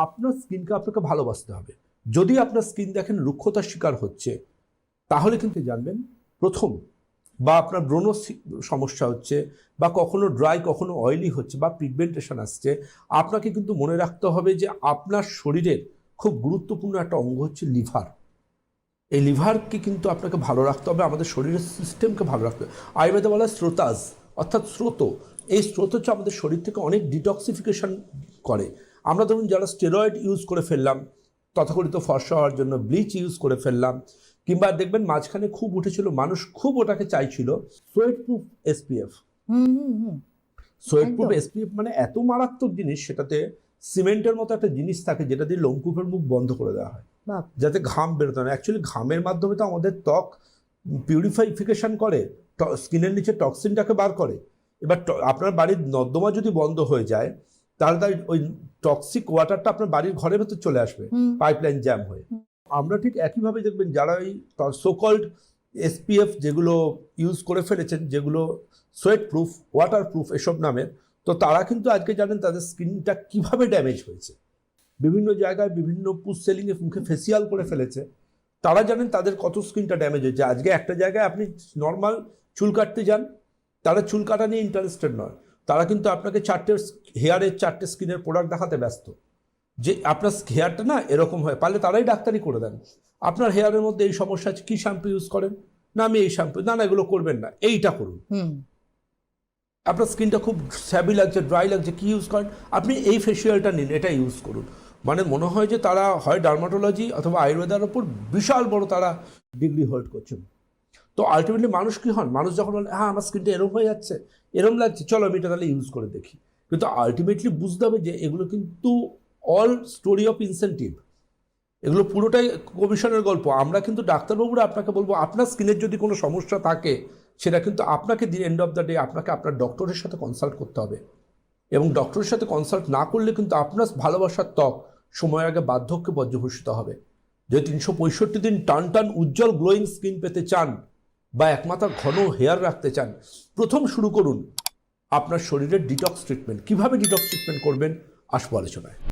আপনার স্কিনকে আপনাকে ভালোবাসতে হবে। যদি আপনার স্কিন দেখেন রুক্ষতার শিকার হচ্ছে, তাহলে কিন্তু জানবেন প্রথম, বা আপনার ব্রণ সমস্যা হচ্ছে, বা কখনো ড্রাই কখনো অয়েলি হচ্ছে, বা পিগমেন্টেশন আসছে, আপনাকে কিন্তু মনে রাখতে হবে যে আপনার শরীরের খুব গুরুত্বপূর্ণ একটা অঙ্গ হচ্ছে লিভার। এই লিভারকে কিন্তু আপনাকে ভালো রাখতে হবে, আমাদের শরীরের সিস্টেমকে ভালো রাখতে হবে। আয়ুর্বেদে বলা হয় স্রোতাজ, অর্থাৎ স্রোত। এই স্রোত হচ্ছে আমাদের শরীর থেকে অনেক ডিটক্সিফিকেশন করে। আমরা ধরুন যারা স্টেরয়েড ইউজ করে ফেললাম তথাকথিত ফর্সা হওয়ার জন্য, ব্লিচ ইউজ করে ফেললাম, কিংবা দেখবেন মাঝখানে খুব উঠেছিল, মানুষ খুব ওটাকে চাইছিল, sweat proof SPF. Sweat proof SPF মানে এত মারাত্মক জিনিস, সেটাতে সিমেন্টের মতো একটা জিনিস থাকে যেটা দিয়ে লোমকূপের মুখ বন্ধ করে দেওয়া হয় যাতে ঘাম বেরোতে না। অ্যাকচুয়ালি ঘামের মাধ্যমে তো আমাদের ত্বক পিউরিফিকেশন করে, স্কিনের নিচে টক্সিনটাকে বার করে। এবার আপনার বাড়ির নর্দমা যদি বন্ধ হয়ে যায়, তাহলে তার ওই টক্সিক ওয়াটারটা আপনার বাড়ির ঘরের ভেতর চলে আসবে, পাইপলাইন জ্যাম হয়ে। আমরা ঠিক একইভাবে দেখবেন যারা ওই সোকল্ড এসপিএফ যেগুলো ইউজ করে ফেলেছেন, যেগুলো সোয়েট প্রুফ, ওয়াটার প্রুফ এসব নামের, তো তারা কিন্তু আজকে জানেন তাদের স্কিনটা কিভাবে ড্যামেজ হয়েছে। বিভিন্ন জায়গায় বিভিন্ন পুশ সেলিংয়ে মুখে ফেসিয়াল করে ফেলেছে, তারা জানেন তাদের কত স্কিনটা ড্যামেজ হয়েছে। আজকে একটা জায়গায় আপনি নর্মাল চুল কাটতে যান, তারা চুল কাটা নিয়ে ইন্টারেস্টেড নয়, তারা কিন্তু আপনাকে হেয়ারের 4টে স্কিনের প্রোডাক্ট দেখাতে ব্যস্ত, যে আপনার হেয়ারটা না এরকম হয়, পারলে তারাই ডাক্তারি করে দেন। আপনার হেয়ারের মধ্যে এই সমস্যা আছে, কি শ্যাম্পু ইউজ করেন? না আমি এই শ্যাম্পু, না এগুলো করবেন না, এইটা করুন। আপনার স্কিনটা খুব স্যাবি লাগছে, ড্রাই লাগছে, কি ইউজ করেন? আপনি এই ফেসিয়ালটা নিন, এটা ইউজ করুন। মানে মনে হয় যে তারা হয় ডার্মাটোলজি অথবা আয়ুর্বেদার ওপর বিশাল বড় তারা ডিগ্রি হোল্ড করছেন। তো আলটিমেটলি মানুষ কি হন, মানুষ যখন বলে হ্যাঁ আমার স্কিনটা এরম হয়ে যাচ্ছে, এরম লাগছে, চলো আমি এটা তাহলে ইউজ করে দেখি। কিন্তু আলটিমেটলি বুঝতে হবে যে এগুলো কিন্তু অল স্টোরি অফ ইনসেন্টিভ, এগুলো পুরোটাই কমিশনের গল্প। আমরা কিন্তু ডাক্তারবাবুরা আপনাকে বলবো, আপনার স্কিনের যদি কোনো সমস্যা থাকে, সেটা কিন্তু আপনাকে the end of the day আপনাকে আপনার ডক্টরের সাথে কনসাল্ট করতে হবে। এবং ডক্টরের সাথে কনসাল্ট না করলে কিন্তু আপনার ভালোবাসার ত্বক সময়ের আগে বার্ধক্যে পর্যবসিত হবে। যদি 365 দিন টান টান উজ্জ্বল গ্লোয়িং স্কিন পেতে চান, বা একমাত্র ঘন হেয়ার রাখতে চান, প্রথম শুরু করুন আপনার শরীরের ডিটক্স ট্রিটমেন্ট। কিভাবে ডিটক্স ট্রিটমেন্ট করবেন আসবো আলোচনায়।